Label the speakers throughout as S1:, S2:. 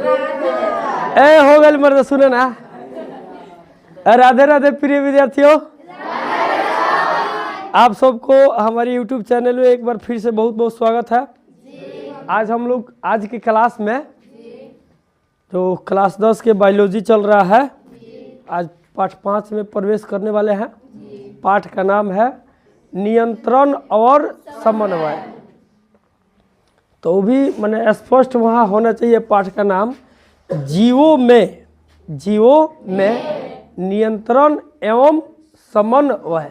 S1: ए हो गल मर्द सुने ना। राधे राधे प्रिय विद्यार्थियों, आप सबको हमारे YouTube चैनल में एक बार फिर से बहुत बहुत स्वागत है। आज हम लोग आज की क्लास में जो क्लास 10 के बायोलॉजी चल रहा है, आज पाठ 5 में प्रवेश करने वाले हैं। पाठ का नाम है नियंत्रण और समन्वय। तो भी मैंने स्पष्ट वहाँ होना चाहिए पाठ का नाम जीवों में नियंत्रण एवं समन्वय।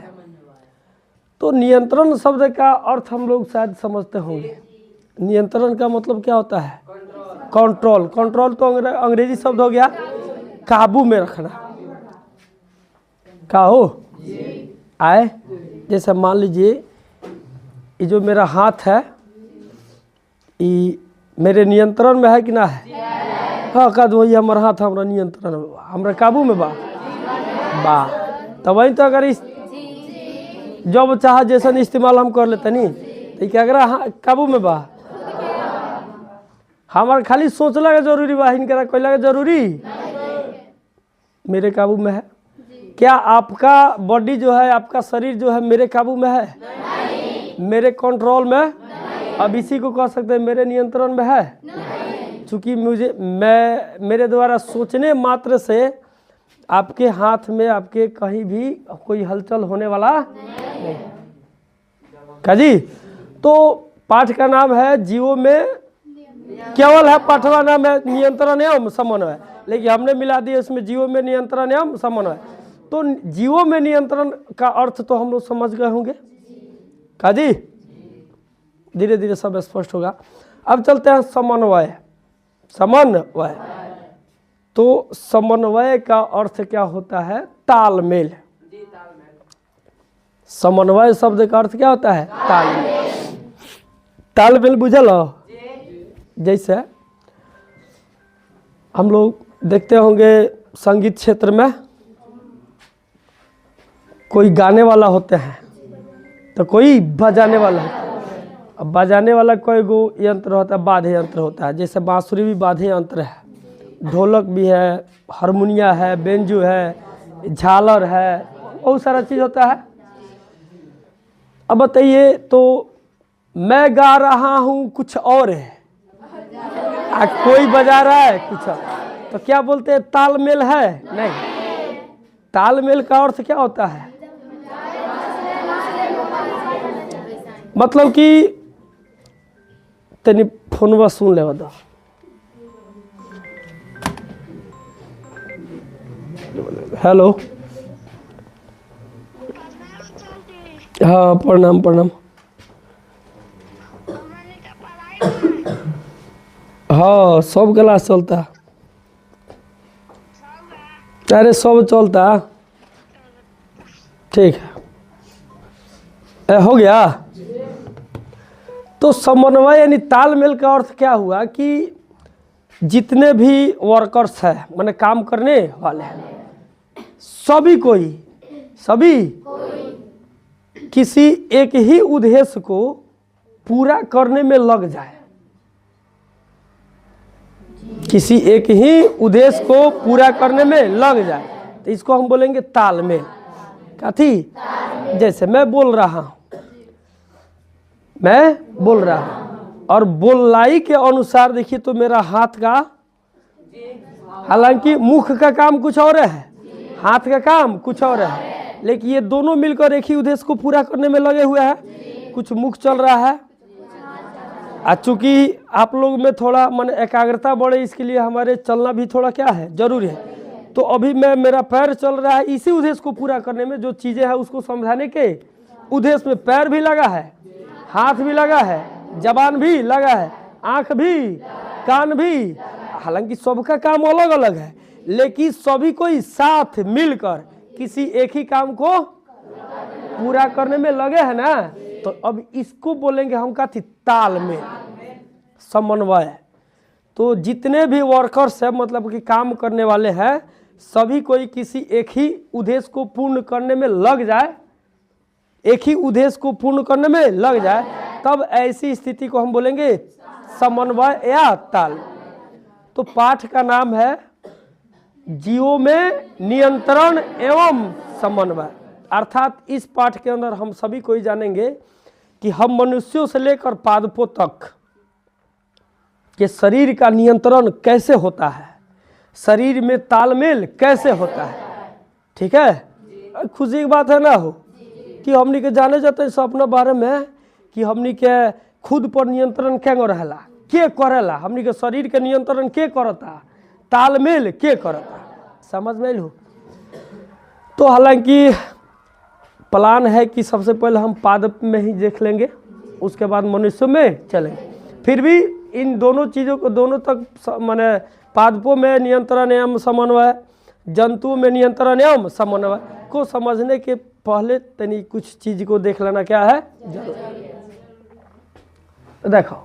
S1: तो नियंत्रण शब्द का अर्थ हम लोग शायद समझते होंगे। नियंत्रण का मतलब क्या होता है? कंट्रोल। कंट्रोल तो अंग्रेजी शब्द हो गया काबू में रखना। का हो आए, जैसे मान लीजिए ये जो मेरा हाथ है ये मेरे नियंत्रण में है कि ना है? हाँ, कह दो ये हमारा हाथ हमारा नियंत्रण में बा, हमारा काबू में बा। तब वही तो अगर इस जब चाह जैसा इस्तेमाल हम कर लेते नहीं तो क्या करा? हाँ, काबू में बा। हमारा खाली सोचला का जरूरी बा, इनकरा कोई लगा जरूरी मेरे काबू में है। क्या आपका बॉडी जो है, आपका शरीर जो है मेरे काबू में है? नहीं। मेरे कंट्रोल में? अब इसी को कह सकते हैं मेरे नियंत्रण में है। चूंकि मेरे द्वारा सोचने मात्र से आपके हाथ में आपके कहीं भी कोई हलचल होने वाला नहीं। का जी? तो पाठ का नाम है जीवों में, केवल है पाठवा नाम है नियंत्रण एवं समन्वय, लेकिन हमने मिला दिया इसमें जीवों में नियंत्रण एवं समन्वय। तो जीवों में नियंत्रण का अर्थ तो हम लोग समझ गए होंगे। का जी? धीरे धीरे सब स्पष्ट होगा। अब चलते हैं समन्वय। समन्वय तो समन्वय का अर्थ क्या होता है? तालमेल। समन्वय शब्द का अर्थ क्या होता है? तालमेल। तालमेल बुझल हो? जैसे हम लोग देखते होंगे संगीत क्षेत्र में कोई गाने वाला होते हैं तो कोई बजाने वाला होता है। अब बजाने वाला कोई गो यंत्र होता है, वाद्य यंत्र होता है। जैसे बांसुरी भी वाद्य यंत्र है, ढोलक भी है, हारमोनिया है, बेंजू है, झालर है, बहुत सारा चीज़ होता है। अब बताइए, तो मैं गा रहा हूँ कुछ और है, कोई बजा रहा है कुछ और, तो क्या बोलते हैं? तालमेल है? नहीं। तालमेल का अर्थ क्या होता है? मतलब कि तनी फोनवा सुन ले दो। हेलो, हाँ प्रणाम प्रणाम। हाँ सब क्लास चलता, अरे सब चलता। ठीक है, हो गया। तो समन्वय यानी तालमेल का अर्थ क्या हुआ कि जितने भी वर्कर्स हैं, माने काम करने वाले हैं, सभी किसी एक ही उद्देश्य को पूरा करने में लग जाए। किसी एक ही उद्देश्य को पूरा करने में लग जाए तो इसको हम बोलेंगे तालमेल। कथी? जैसे मैं बोल रहा हूँ और बोलाई के अनुसार देखिए तो मेरा हाथ का, हालांकि मुख का काम कुछ और है, हाथ का काम कुछ और है, लेकिन ये दोनों मिलकर एक ही उद्देश्य को पूरा करने में लगे हुए हैं। कुछ मुख चल रहा है, चूंकि आप लोग में थोड़ा मन एकाग्रता बढ़े, इसके लिए हमारे चलना भी थोड़ा क्या है, जरूरी है। तो अभी मेरा पैर चल रहा है इसी उद्देश्य को पूरा करने में, जो चीज़ें हैं उसको समझाने के उद्देश्य में पैर भी लगा है, हाथ भी लगा है, जबान भी लगा है, आँख भी, कान भी। हालांकि सबका काम अलग अलग है, लेकिन सभी को साथ मिलकर किसी एक ही काम को पूरा करने में लगे हैं ना। तो अब इसको बोलेंगे हम कथी? तालमेल, समन्वय। तो जितने भी वर्कर्स हैं, मतलब कि काम करने वाले हैं, सभी कोई किसी एक ही उद्देश्य को पूर्ण करने में लग जाए, एक ही उद्देश्य को पूर्ण करने में लग जाए, तब ऐसी स्थिति को हम बोलेंगे समन्वय या ताल। तो पाठ का नाम है जीवों में नियंत्रण एवं समन्वय। अर्थात इस पाठ के अंदर हम सभी को ही जानेंगे कि हम मनुष्यों से लेकर पादपों तक के शरीर का नियंत्रण कैसे होता है, शरीर में तालमेल कैसे होता है। ठीक है, खुशी की बात है ना हो कि हमनी के जाने जाते हैं अपना बारे में कि हमनी के खुद पर नियंत्रण क्या रहेला, के करेला, हमनी के शरीर के नियंत्रण के करता, तालमेल के करता, समझ में लो। तो हालांकि प्लान है कि सबसे पहले हम पादप में ही देख लेंगे, उसके बाद मनुष्य में चलेंगे। फिर भी इन दोनों चीज़ों को दोनों तक माने पादपों में नियंत्रण एवं समन्वय, जंतुओं में नियंत्रण एवं समन्वय को समझने के पहले तनी कुछ चीज को देख लेना क्या है जरूरी। देखो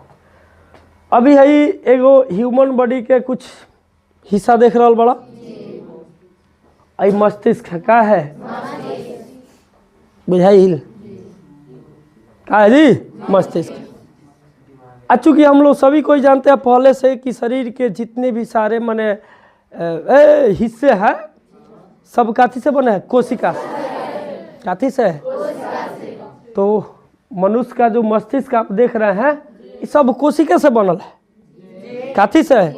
S1: अभी है एगो ह्यूमन बॉडी के कुछ हिस्सा देख रहा बड़ा, आई मस्तिष्क का है, बुझाइल का है जी मस्तिष्क। चूँकि हम लोग सभी कोई जानते हैं पहले से कि शरीर के जितने भी सारे माने हिस्से हैं सब काथी से बने हैं, कोशिका से, काथी से है। तो मनुष्य का जो मस्तिष्क आप देख रहे हैं ये सब कोशिका से बनल है, काथी से है।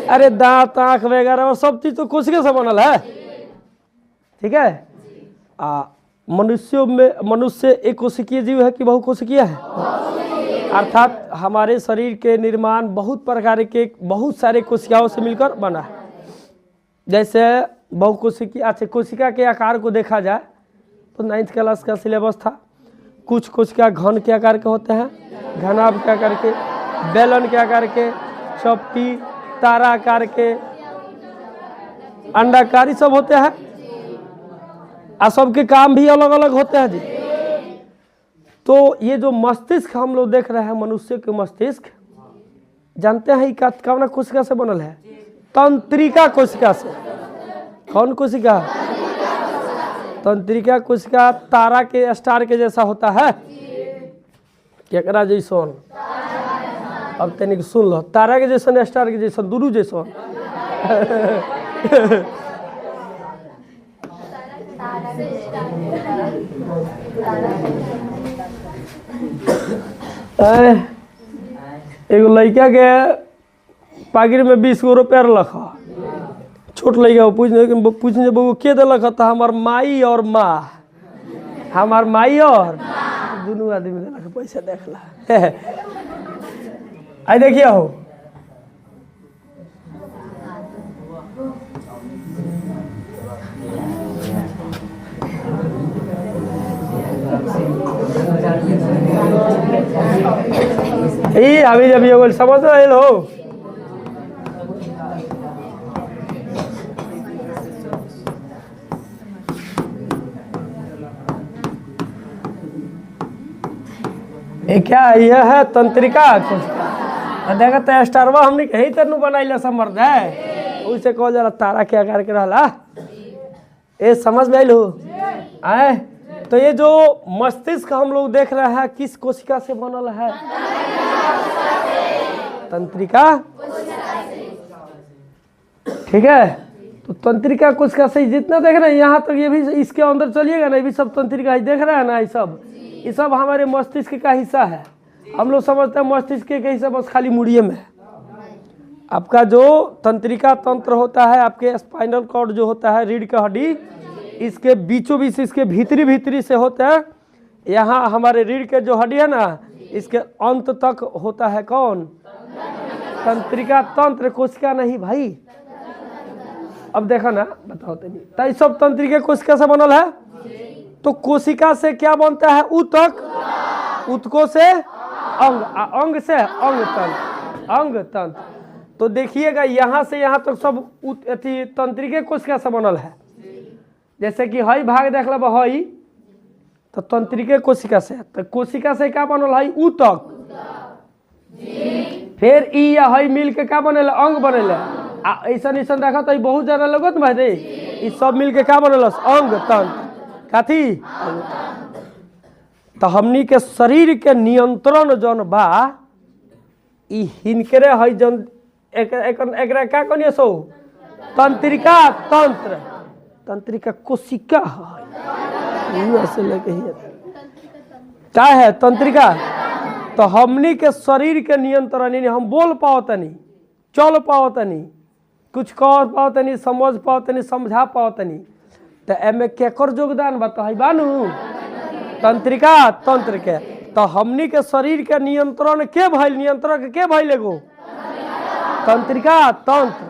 S1: अरे दांत आँख वगैरह और सब चीज तो कोशिका से बनल है। ठीक है, मनुष्य एक कोशिकीय जीव है कि बहुकोशिकीय है। अर्थात हमारे शरीर के निर्माण बहुत प्रकार के बहुत सारे कोशिकाओं से मिलकर बना है। जैसे बहुकोशिकीय, अच्छा कोशिका के आकार को देखा जाए तो 9th क्लास का सिलेबस था। कुछ कोशिका घन के आकार के होते हैं, घनाभ के आकार के, बेलन के आकार के, चपटी, तारा आकार के, अंडाकार सब होते हैं। सबके काम भी अलग अलग होते हैं जी। तो ये जो मस्तिष्क हम लोग देख रहे हैं, मनुष्य के मस्तिष्क, जानते हैं कौन कोशिका से बनल है? तंत्रिका कोशिका से। कौन कोशिका? तंत्रिका कोशिका तारा के स्टार के जैसा होता है। केकरा जैसन? अब तनिक सुन लो, तारा के जैसन, स्टार के जैसन, दोनों जैसन। एगो लड़का के पाकिट में 20 गो रुपया रख, छोट लड़का पूछने बबू के दिलक तो हमार माई और माँ, हमार माई और दोनों आदमी दिलक पैसा। देखला आई देखिए हो, अभी जब ये समझ रहे हो। ये क्या है? यह है तंत्रिका कोशिका। देखा तो स्टारवा हमने कहीं तरह बनाइल समर्थ है, उसे कह जरा तारा के आकार के रहला। ये समझ में आइल हो? आए तो ये जो मस्तिष्क हम लोग देख रहे हैं किस कोशिका से बनल है? तंत्रिका। ठीक है, तो तंत्रिका कोशिका से जितना देख रहे हैं यहाँ तक, ये भी इसके अंदर चलिएगा ना, ये भी सब तंत्रिका ही देख रहे हैं ना। ये सब हमारे मस्तिष्क का हिस्सा है। हम लोग समझते हैं मस्तिष्क के हिस्सा बस खाली मुड़िए में। आपका जो तंत्रिका तंत्र होता है, आपके स्पाइनल कॉर्ड जो होता है, रीढ़ का हड्डी, इसके बीचों बीच, इसके भीतरी से होता है। यहाँ हमारे रीढ़ के जो हड्डी है ना, इसके अंत तक होता है कौन? तंत्रिका तंत्र, कोशिका नहीं भाई। अब देखा ना, बताओ तो सब तंत्रिका कोशिका से बनल है। तो कोशिका से क्या बनता है? ऊतक, ऊतकों से अंग, अंग से अंग तंत्र, अंग तंत्र। तो देखिएगा यहाँ से यहाँ तक सब तंत्रिका कोशिका से बनल है। जैसे कि हई भाग देख लब, हई तो तंत्रिका कोशिका से। तो कोशिका से क्या बनल है? ऊतक। फिर ई या हई मिल के क्या बनेला? अंग बनेला। ऐसा देखा तो बहुत ज्यादा लगत भाई, ये सब मिल के क्या बनल? अंग तंत्र। काथी? तो हमनी के शरीर के नियंत्रण जौन बा, ई हिनकरे है जौन एकरा क्या कहनी सो तंत्रिका तंत्र तंत्रिका कोशिका ऐसे लेके ही क्या है तंत्रिका। तो हमनी के शरीर के नियंत्रण यानी हम बोल पाओ तनी, चल पाओ तनी, कुछ कर पाओ तनी, समझ पाओ तनी, समझा पाओ तनी, तो एमे केकर योगदान बताई बानू तंत्रिका तंत्र के। तो हमनी के शरीर के नियंत्रण के भइल, नियंत्रण के भइल एगो तंत्रिका तंत्र।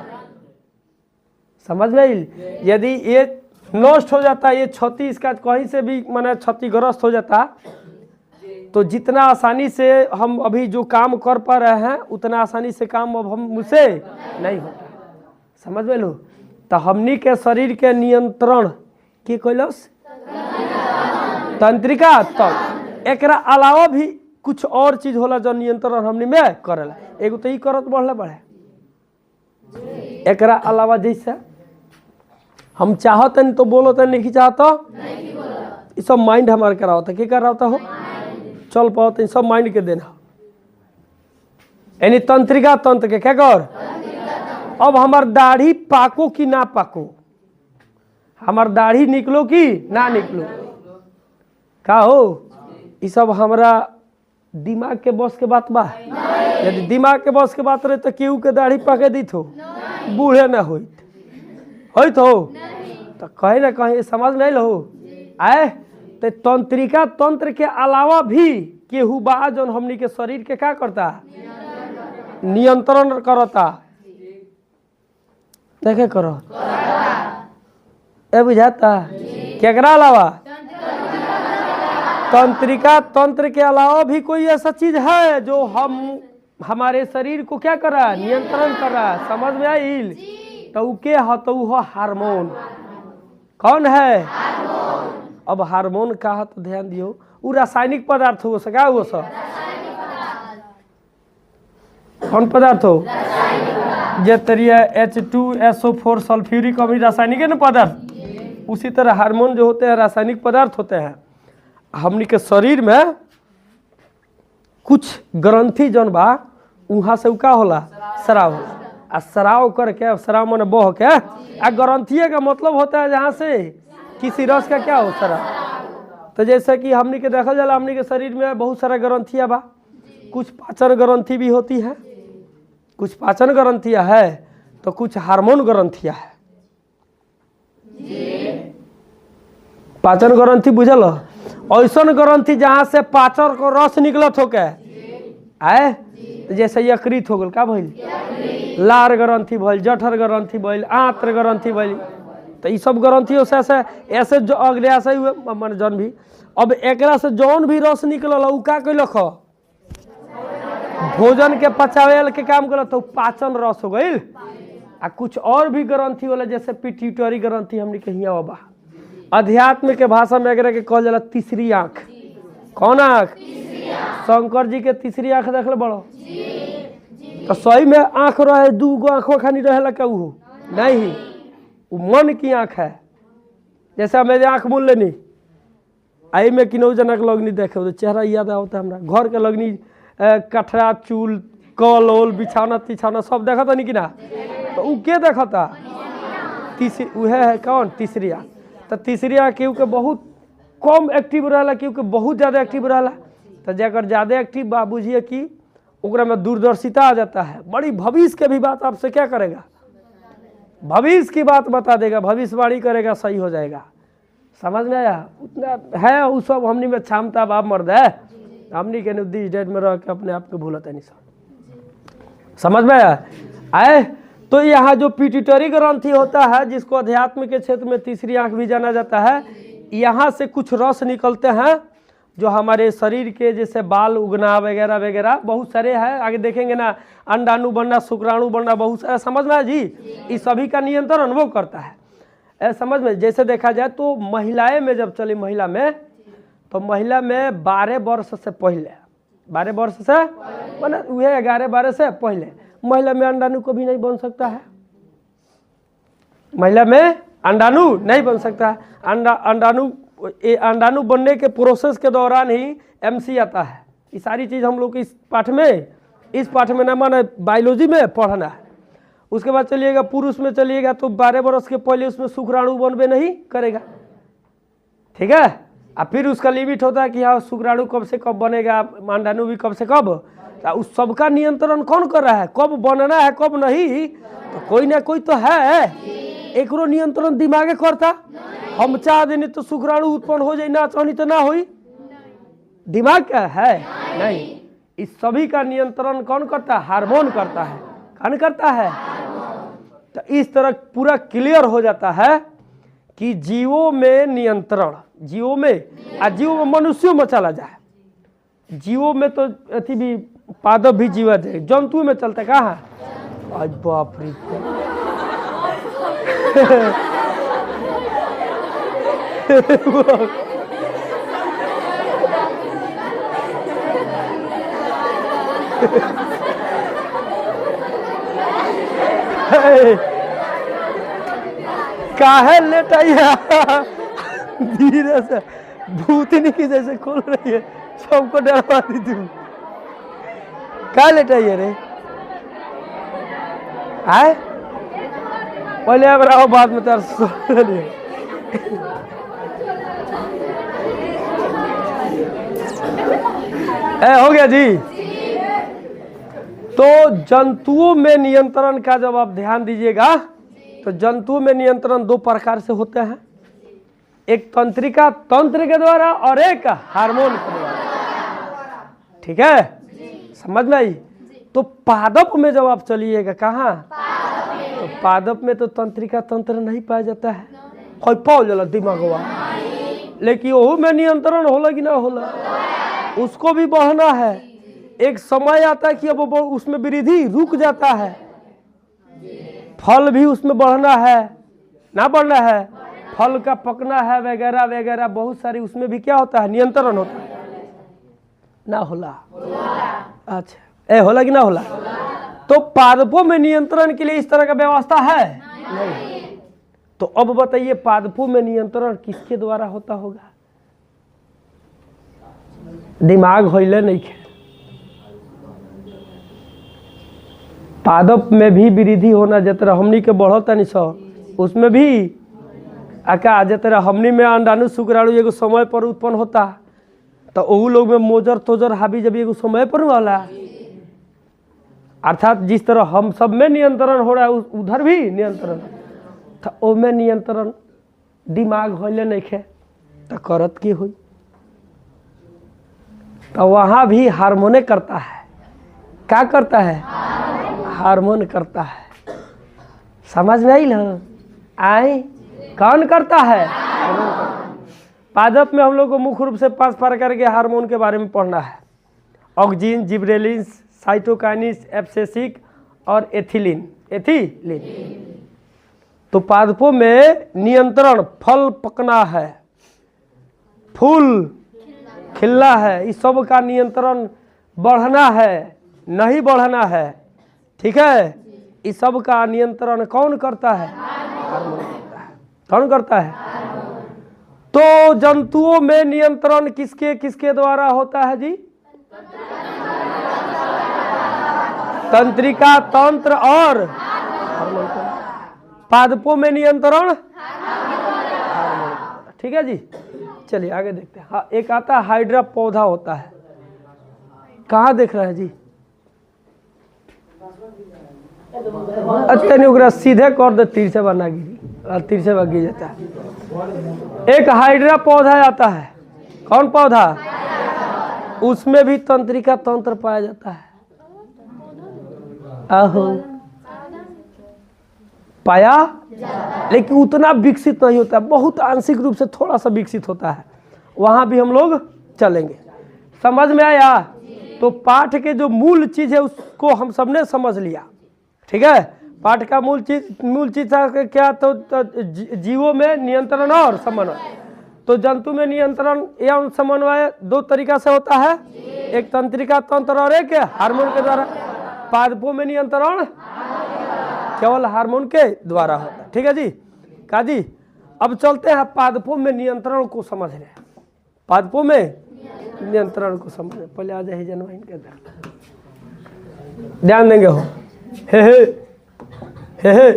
S1: समझ में? यदि ये नष्ट हो जाता, ये क्षति इसका कहीं से भी माने क्षतिग्रस्त हो जाता, तो जितना आसानी से हम अभी जो काम कर पा रहे हैं उतना आसानी से काम अब हम मुझसे नहीं होता। समझ में लो? तो हमनी के शरीर के नियंत्रण की कैलस तंत्रिका तंत्र। एकरा अलावा भी कुछ और चीज होला जो नियंत्रण हमनी में करेला। एगो तो ई करत बढ़ले बढ़े, एकरा अलावा जैसे हम चाहते नहीं तो बोलो तो नहीं चाहता, ये सब माइंड हमारे करा होता। क्या कर रहा होता हो चल पाओ तो सब माइंड के देना, यानी तंत्रिका तंत्र के क्या कर। अब हमार दाढ़ी पाको कि ना पाको, हमार दाढ़ी निकलो कि ना निकलो, का हो ये सब हमारा दिमाग के बस के बात बा। यदि दिमाग के बस के बात रहे तो केहू के दाढ़ी पाके दी थो बूढ़े ना हो तो कहीं ना कहीं समझ नहीं लो आए। तो तंत्रिका तंत्र के अलावा भी केहू बा जो हमनी के शरीर के क्या करता नियंत्रण करता। देखे करो ए बुझाता केकरा अलावा तंत्रिका तंत्र के अलावा भी कोई ऐसा चीज है जो हम हमारे शरीर को क्या कर रहा नियंत्रण कर रहा। समझ में आइल? तो के हो हार्मोन। कौन है? अब हार्मोन का है तो ध्यान दियो, वो रासायनिक पदार्थ हो सका वो सब कौन पदार्थ हो जे तरिया H2SO4 सल्फ्यूरिक अभी रासायनिक है ना पदार्थ। उसी तरह हार्मोन जो होते हैं रासायनिक पदार्थ होते हैं। हमनी के शरीर में कुछ ग्रंथि जौन बा वहाँ से का होला स्राव होला, आ स्राव करके स्राव माने बह के आ ग्रंथिये का मतलब होता है जहाँ से किसी रस का क्या हो स्राव। तो जैसे कि हमनी के देखल जाला हमनी के शरीर में बहुत सारा ग्रंथियाँ बा, कुछ पाचन ग्रंथि भी होती है, कुछ पाचन ग्रंथियाँ है तो कुछ हार्मोन ग्रंथियाँ है। पाचन ग्रंथि बुझल ऐसन ग्रंथि जहाँ से पाचन को रस निकलत हो के आए, जैसे यकृत हो गल का भइल, लार ग्रंथि भइल, जठर ग्रंथि भइल, आंत्र ग्रंथि भइल। तो ये सब ग्रंथियों से ऐसे जो अगले ऐसे हुए मन जन भी। अब एकरा से जौन भी रस निकलल उ का कैलक भोजन के पचावे के काम करत तो पाचन रस हो गइल। आ कुछ और भी ग्रंथि होला जैसे पिट्यूटरी ग्रंथि हमनी के हियां बा। अध्यात्म के भाषा में एकरा के कहल जाला तीसरी आंख। कौन आंख? शंकर जी के तीसरी आंख देखले बड़ो तो सही में आंख रहे दू गो आंखों खानी रहेला का उ नहीं, वो मन की आंख है। जैसे मेरे आंख मूल लेनी आई में किनो जनक लगनी देखे तो चेहरा याद आता हमरा घर के लगनी कठरा चूल कल ओल बिछाना तिछाना सब देखता नहीं कि ना। तो उ के देखता तीसरी उहे है कौन तीसरी आंख। तो तीसरी आंख केहू के बहुत कम एक्टिव रहला, केहू के बहुत ज़्यादा एक्टिव रहला। तो जगह ज़्यादा एक्टिव बा बुझिए कि ओकरा में दूरदर्शिता आ जाता है, बड़ी भविष्य के भी बात आपसे क्या करेगा भविष्य की बात बता देगा, भविष्यवाणी करेगा, सही हो जाएगा। समझ में आया? उतना है वो सब हमनी में क्षमता बाप मर्द है। हमनी के दिस डेट में रह के अपने आप को भूलते नहीं सब। समझ में आया? आए तो यहाँ जो पिट्यूटरी ग्रंथि होता है जिसको अध्यात्म के क्षेत्र में तीसरी आंख भी जाना जाता है, यहाँ से कुछ रस निकलते हैं जो हमारे शरीर के जैसे बाल उगना वगैरह वगैरह बहुत सारे हैं। आगे देखेंगे ना, अंडाणु बनना, शुक्राणु बनना, बहुत सारा। समझ में जी? इस सभी का नियंत्रण वो करता है। समझ में? जैसे देखा जाए तो महिलाएं में जब चली महिला में तो महिला में 12 वर्ष से पहले 12 वर्ष से मैंने वह 11-12 से पहले महिला में अंडाणु को भी नहीं बन सकता है। महिला में अंडाणु नहीं बन सकता है। अंडाणु बनने के प्रोसेस के दौरान ही MC आता है। ये सारी चीज़ हम लोग इस पाठ में ना माने बायोलॉजी में पढ़ना है। उसके बाद चलिएगा पुरुष में चलिएगा तो 12 वर्ष के पहले उसमें शुक्राणु बनबे नहीं करेगा, ठीक है। और फिर उसका लिमिट होता है कि हाँ शुक्राणु कब से कब बनेगा, अंडाणु भी कब से कब। तो उस सबका नियंत्रण कौन कर रहा है, कब बनना है कब नहीं, तो कोई ना कोई तो है। एक नियंत्रण दिमागे करता, हम चाह देने तो शुक्राणु उत्पन्न हो जाए, ना चाहनी तो ना हुई, दिमाग क्या है नहीं। इस सभी का नियंत्रण कौन करता है, हार्मोन करता है। कौन करता है? तो इस तरह पूरा क्लियर हो जाता है कि जीवों में नियंत्रण, जीवों में जीवों में मनुष्यों में चला जाए, जीवों में तो अथी भी पादप भी जीवित है, जंतु में चलता कहाँ। आज बाप रे काहे लेटाइया धीरे से, भूतनी की जैसे खोल रही है, सबको डरवा दी तुम। क्या लेटाइए रे, आए पहले अब रहो बाद में तार हो गया जी। तो जंतुओं में नियंत्रण का जब आप ध्यान दीजिएगा तो जंतुओं में नियंत्रण 2 प्रकार से होते हैं, एक तंत्रिका तंत्र के द्वारा और एक हार्मोन के द्वारा, ठीक है, समझ में आई। तो पादप में जब आप चलिएगा कहाँ, तो पादप में तो तंत्रिका तंत्र नहीं पाया जाता है, कोई पाओ जला दिमाग हुआ, लेकिन वो में नियंत्रण होला कि ना होला, उसको भी बढ़ना है। एक समय आता है कि अब वो उसमें वृद्धि रुक जाता है, फल भी उसमें बढ़ना है ना बढ़ना है, फल का पकना है वगैरह वगैरह, बहुत सारी उसमें भी क्या होता है, नियंत्रण होता है ना होला। अच्छा होला कि ना होला। तो पादपों में नियंत्रण के लिए इस तरह का व्यवस्था है नहीं। तो अब बताइए पादपों में नियंत्रण किसके द्वारा होता होगा, दिमाग होइले नहीं खे। पादप में भी वृद्धि होना, जतरा हमनी के बढ़ता नहीं सो उसमें भी आका, जतरा हमनी में अंडाणु शुक्राणु एगो समय पर उत्पन्न होता, तो वही लोग में मोजर तोजर हावी जब एगो समय पर वाला, अर्थात जिस तरह हम सब में नियंत्रण हो रहा है उधर भी नियंत्रण, तो ओ में नियंत्रण दिमाग होले नहीं खे तो करत की हुई। तो वहाँ भी हार्मोने करता है, क्या करता है, हार्मोन करता है। समझ में आई ना, आई कौन करता है, पादप में हम लोग को मुख्य रूप से 5 प्रकार के हार्मोन के बारे में पढ़ना है, ऑक्सिन, जिब्रेलिन, साइटोकाइनिस, एब्सेसिक और एथिलीन। तो पादपों में नियंत्रण, फल पकना है, फूल खिलना है, इस सब का नियंत्रण बढ़ना है नहीं बढ़ना है, ठीक है, इस सब का नियंत्रण कौन करता है, हार्मोन करता है। कौन करता है? तो जंतुओं में नियंत्रण किसके किसके द्वारा होता है जी, तंत्रिका तंत्र और हार्मोन। पादपों में नियंत्रण, ठीक है जी। चलिए आगे देखते हैं। हाँ, एक आता है हाइड्रा पौधा होता है, कहाँ देख रहे हैं जी, अच्छा नहीं उगरा सीधे कर दे, तीर से बना गिरी, तीर से गिर जाता है। एक हाइड्रा पौधा आता है, कौन पौधा, उसमें भी तंत्रिका तंत्र पाया जाता है। आहो पाया, लेकिन उतना विकसित नहीं होता, बहुत आंशिक रूप से थोड़ा सा विकसित होता है, वहां भी हम लोग चलेंगे। समझ में आया? तो पाठ के जो मूल चीज है उसको हम सबने समझ लिया, ठीक है। पाठ का मूल चीज क्या, तो जीवों में नियंत्रण और समन्वय। तो जंतु में नियंत्रण एवं समन्वय 2 तरीका से होता है, एक तंत्रिका तंत्र और एक हार्मोन के द्वारा। पादपों में नियंत्रण केवल हार्मोन के द्वारा होता है, ठीक है जी। काजी अब चलते हैं पादपों में नियंत्रण को समझ रहे हैं, पादपों में नियंत्रण को समझ रहे। पहले आ जाए जनवा इनके ध्यान देंगे हो, हे हे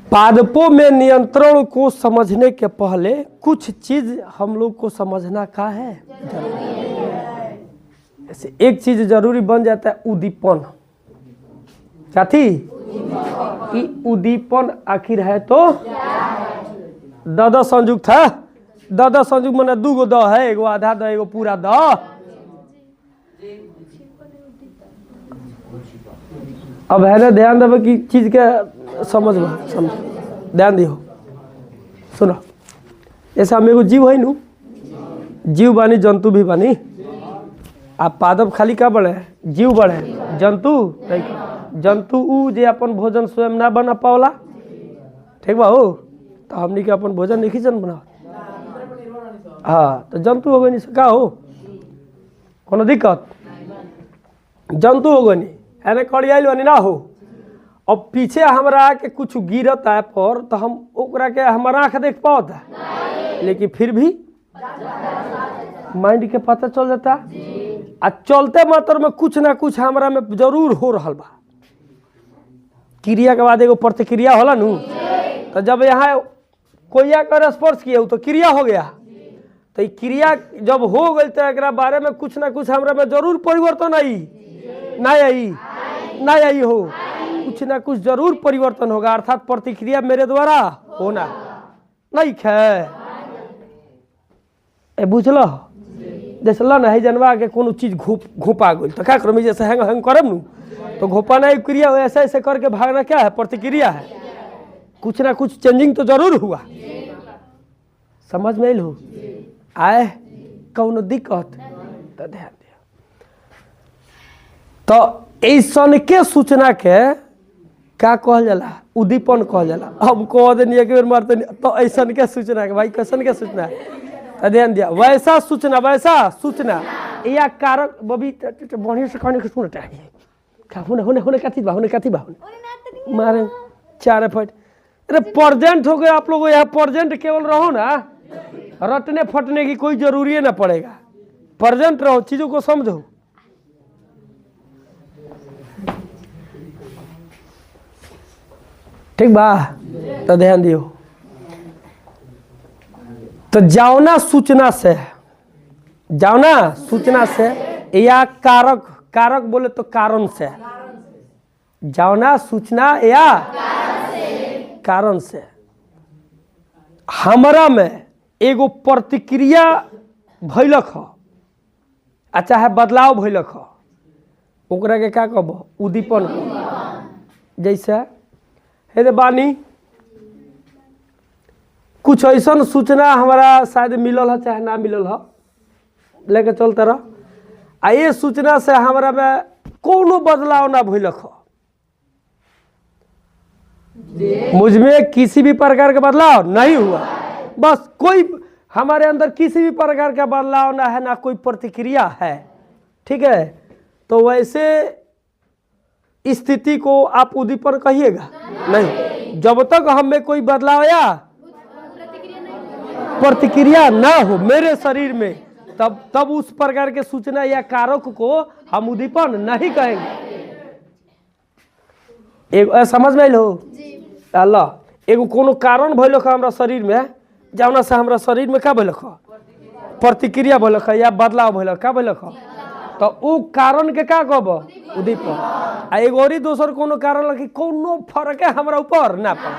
S1: पादपों में नियंत्रण को समझने के पहले कुछ चीज हम लोग को समझना का है, ऐसे एक चीज जरूरी बन जाता है, उद्दीपन। क्या थी? उद्दीपन आखिर है तो द संयुक्त है। द संयुक्त माने दूगो द है, एगो आधा द एगो पूरा द। अब है ना, ध्यान देवे कि चीज के समझ ध्यान दियो। सुनो, ऐसा हम एगो जीव है नु, जीव बानी जंतु भी बानी। आप पादप खाली का बढ़े, जीव बढ़े, जंतु जंतु उ जे अपन भोजन स्वयं ना बना पावला, ठीक बा हो, तो हमनी के अपन भोजन नहीं खींचन बना। हाँ, तो जंतु हो गई नहीं का हो, कोनो दिक्कत? जंतु हो गई नहीं, अरे कड़ियाल बनी ना हो। अब पीछे हमरा के कुछ गिरत है पर, तो हम ओकरा के हमारा आँख देख पाओ, लेकिन फिर भी माइंड के पता चल जाता। आ चलते मात्र में कुछ ना कुछ हमरा में जरूर हो रहा बा। क्रिया के बाद एगो प्रतिक्रिया होला नु, तो जब यहाँ कोई आकर स्पर्श किया तो क्रिया हो गया। तो ये क्रिया जब हो गई तो एक बारे में कुछ ना कुछ हमरा में जरूर परिवर्तन आई, ना आई हो, कुछ ना कुछ जरूर परिवर्तन होगा, अर्थात प्रतिक्रिया मेरे द्वारा होना नहीं है। बुझल? जैसे लन है जनवा के कोनो चीज घोपा गई तो क्या करो, जैसे हैंग हैंग करम नु, तो घोपाना एक क्रिया हो, ऐसे ऐसे करके भागना क्या है, प्रतिक्रिया है। कुछ ना कुछ चेंजिंग तो जरूर हुआ। समझ में लो आए कौनो दिक्कत तो ध्यान दिया। तो ऐसन के सूचना के क्या कहल जाला, उद्दीपन कहल जाला। अब कह देनी एक बार मारते तो ऐसन के सूचना के भाई कैसन के सूचना है, ध्यान दिया। वैसा सूचना या कारक बबी बढ़िया से कहने के सुनता है। होने कथी बा मारे चार फट। अरे प्रेजेंट हो गए आप लोग यहाँ, प्रेजेंट केवल रहो ना, रटने फटने की कोई जरूरी ना पड़ेगा। प्रेजेंट रहो, चीजों को समझो। ठीक बा? तो ध्यान दियो। तो जावना सूचना से या कारक बोले तो कारण से, जावना सूचना या कारण से हमरा में एगो प्रतिक्रिया भइलक ह, अच्छा है बदलाव भइलक ह, ओकरा के क्या कहब, उद्दीपन। जैसे हे बानी कुछ ऐसा सूचना हमारा शायद मिलल है चाहे ना मिलल है, लेके चलते रह। आ ये सूचना से हमारा में कोनो बदलाव ना भइलक है, मुझमें किसी भी प्रकार का बदलाव नहीं हुआ। बस कोई हमारे अंदर किसी भी प्रकार का बदलाव ना है, ना कोई प्रतिक्रिया है। ठीक है? तो वैसे स्थिति को आप उद्दीपन कहिएगा नहीं, जब तक हम में कोई बदलाव या प्रतिक्रिया ना हो मेरे शरीर में, तब उस प्रकार के सूचना या कारक को हम उद्दीपन नहीं कहेंगे। एक समझ में लो अल्लाह, एगो कोनो कारण भइलक हमरा शरीर में, जौना से हमरा शरीर में का भइलक, प्रतिक्रिया भइलक या बदलाव भइलक, का भइलक, तो उ कारण के का कहब, उद्दीपन। आ एगो और दोसर कोनो कारण लगी कोनो फर्क है हमरा ऊपर ना पड़े,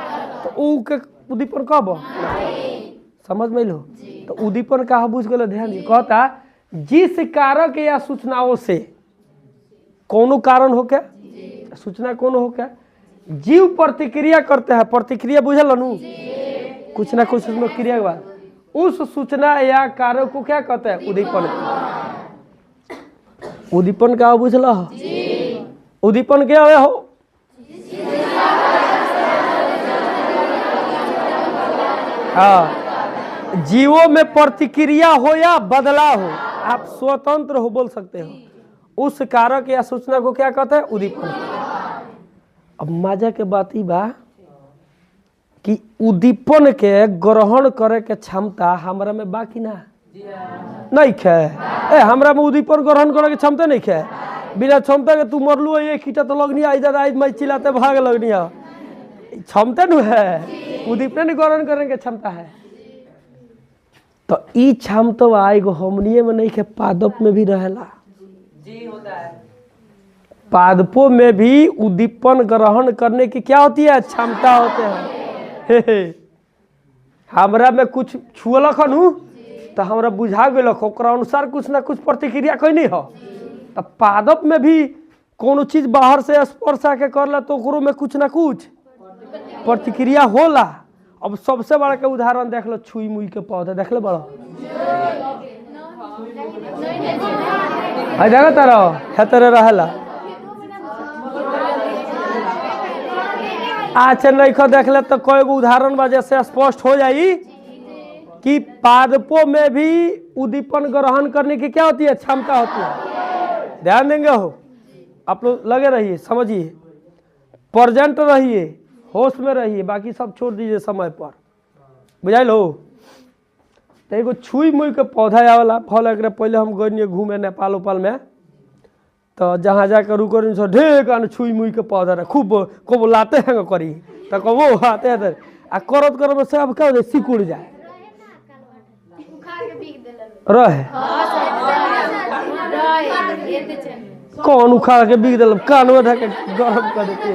S1: तो उ के उद्दीपन कहब। समझ में लो? तो उद्दीपन का बुझ गए, ध्यान दिए। कहता जिस कारक या सूचनाओं से, कोनो कारण हो क्या, सूचना कौन हो क्या, जीव प्रतिक्रिया करते हैं। प्रतिक्रिया बुझल नु, कुछ ना कुछ उसमें क्रिया के बाद उस सूचना या कारक को क्या कहते हैं, उद्दीपन। उद्दीपन का बुझल, उद्दीपन क्या हो, हाँ, जीवों में प्रतिक्रिया हो या बदलाव हो, आप स्वतंत्र हो बोल सकते हो। उस कारक या सूचना को क्या कहते हैं, उद्दीपन। अब मजा के बात ही बा कि उद्दीपन के ग्रहण करे के क्षमता हमरा में बाकी ना नहीं है। हमरा में उद्दीपन ग्रहण करे के क्षमता नहीं है, बिना क्षमता के तू मरलू ये खींचा तो लगनी इधर आई मैं चिल्लाते भाग लगनी है, क्षमता न है, उद्दीपन ग्रहण करने की क्षमता है। तो ई क्षमता आएगो हमनिए में नहीं के पादप में भी रहेला जी, होता है। पादपों में भी उद्दीपन ग्रहण करने की क्या होती है, क्षमता होते हैं। हमरा में कुछ छुअलक हनु तो हमरा बुझा गल अनुसार कुछ ना कुछ प्रतिक्रिया कोई नहीं हो। तो पादप में भी कोनो चीज बाहर से स्पर्श आके करला तो ओकरो में कुछ ना कुछ प्रतिक्रिया होला। अब सबसे बड़ा के उदाहरण देख लो, छुई मुई के पौधा देख लो बड़ा देखा तारा है तेरे रहेला। अच्छा नहीं खो देख ले तो कोई उदाहरण वजह से स्पष्ट हो जाई कि पादपों में भी उद्दीपन ग्रहण करने की क्या होती है, क्षमता होती है। ध्यान देंगे हो आप लोग, लगे रहिए, समझिए, प्रेजेंट रहिए, होश में रहिए, बाकी सब छोड़ दीजिए समय पर, बुझाइल हो। तो एगो छुई मुई के पौधा आवेला फल। एक पहले हम गए घूमे नेपाल उपाल में, तो जहाँ जाकर रुको ढेर छुई मुई के पौधा रहे, खूब लाते हैं करी तो कबो आते हैं आ करत करत से अब क्या होता है, सिकुड़ जाए रहे कौन उखाड़ के बिक दिल कान में धके गरम कर देते।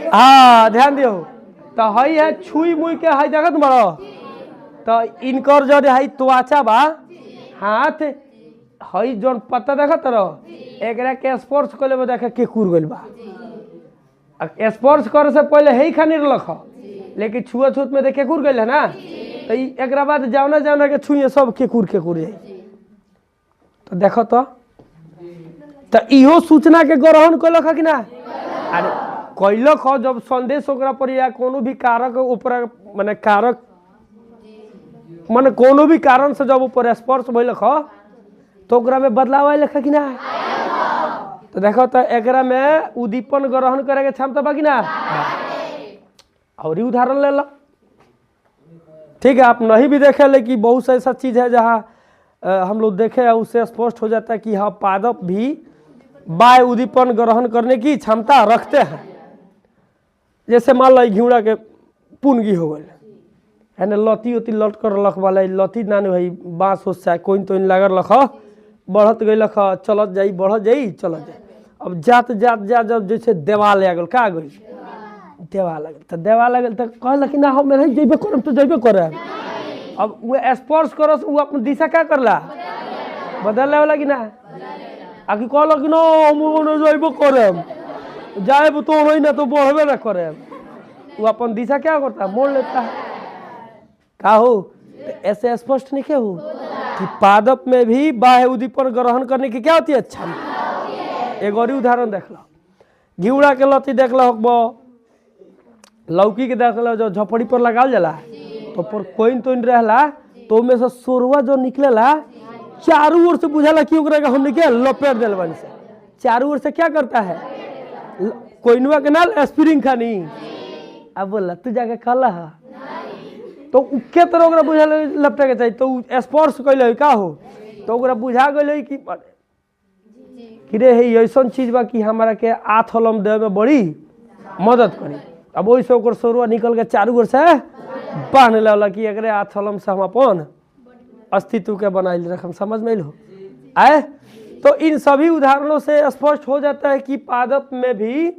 S1: हाँ ध्यान दियो। तो हई है छुई मुई के हई जगत बड़ो, तो इनकर जो है त्वचा बा हाथ हई जोन पत्ता देखत रहो एकरा के स्पर्श कले में देखे केकुर गइल बा। स्पर्श करे से पहले ही खानी रख, लेकिन छुआ छूत में देखे केकुर गइल है ना, तो एक बाद जावना जावना के छुए सब केकुर जाए। तो देखो तो इहो सूचना के ग्रहण कलक कि ना, अरे कैलक हो जब संदेश ओकरा पर या कोनो भी कारक ऊपर माने कारक माने कोनो भी कारण से जब ऊपर स्पर्श भइलक हो तो ओकरा में बदलाव आए कि ना। तो देखो तो एकरा में उद्दीपन ग्रहण करे के क्षमता बा कि ना। और ही उदाहरण ले लो, ठीक है, आप नहीं भी देखे लेकिन बहुत सा ऐसा चीज है जहाँ हम लोग देखे उससे स्पष्ट हो जाता है कि हाँ पादप भी बाह्य उद्दीपन ग्रहण करने की क्षमता रखते हैं। जैसे मान लो घिउड़ा के पुनगी हो गई है ना, लती उती लट कर रख वाला लती ना भाई बाँस हो चाहे कोई तो लागल रख बढ़त गई लख चलत जाई बढ़त जाई चलत जाई। अब जात जात जात जब जैसे देवाल आ गल का गई देवाल लगल तो देवाल लगल तो कहल कि ना हम नहीं जेबे करम तो जेबे करे। अब वो स्पर्श करो वो अपन दिशा क्या करला बदल वाला कि ना, आखिर कहल कि ना हम जेबे करम जाए तो वही ना तो बढ़बे ना करे, वो अपन दिशा क्या करता मोड़ लेता है का हो। तो ऐसे स्पष्ट नहीं क्या हो कि पादप में भी बाह्य उद्दीपन ग्रहण करने की क्या होती है क्षमता। एक और उदाहरण देख लो, घिउड़ा के लती देख लो, लौकी के देख लो, जो झपड़ी पर लगाल जाला तो पर कोइन तो रहला तो में से सोरवा जो निकलेला चारों ओर से बुझाला कि ओकरा हमने क्या लपेट दिल बन से चारों ओर से क्या करता है कोइनवा के नाल स्प्रिंग खानी। अब बोला तू जाके कहला है तो के तरह ओकरा बुझा लपटे के चाहिए तो स्पर्श कैले का हो तो ओकरा बुझा गए कि रे हे ऐसा चीज बा कि हमारा के आठ हलम देवे में बड़ी मदद करी। अब वही से ओकर सोरुआ निकल के चारू ओर से बांध लेला कि एकरे आठ हलम से हम अपन अस्तित्व के बनाइल रखम। समझ में लो आए। तो इन सभी उदाहरणों से स्पष्ट हो जाता है कि पादप में भी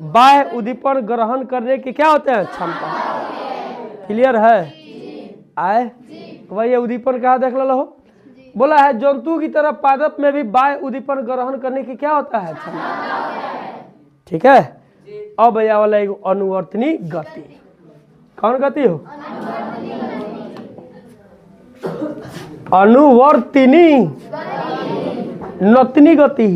S1: बाह्य उद्दीपन ग्रहण करने के क्या होते हैं क्षमता। क्लियर है आए। वही उद्दीपन कहा देख लो हो बोला है जंतु की तरह पादप में भी बाह्य उद्दीपन ग्रहण करने की क्या होता है क्षमता। ठीक है। अब यह वाला एक अनुवर्तनी गति, कौन गति हो अनुवर्तनी नतनी गति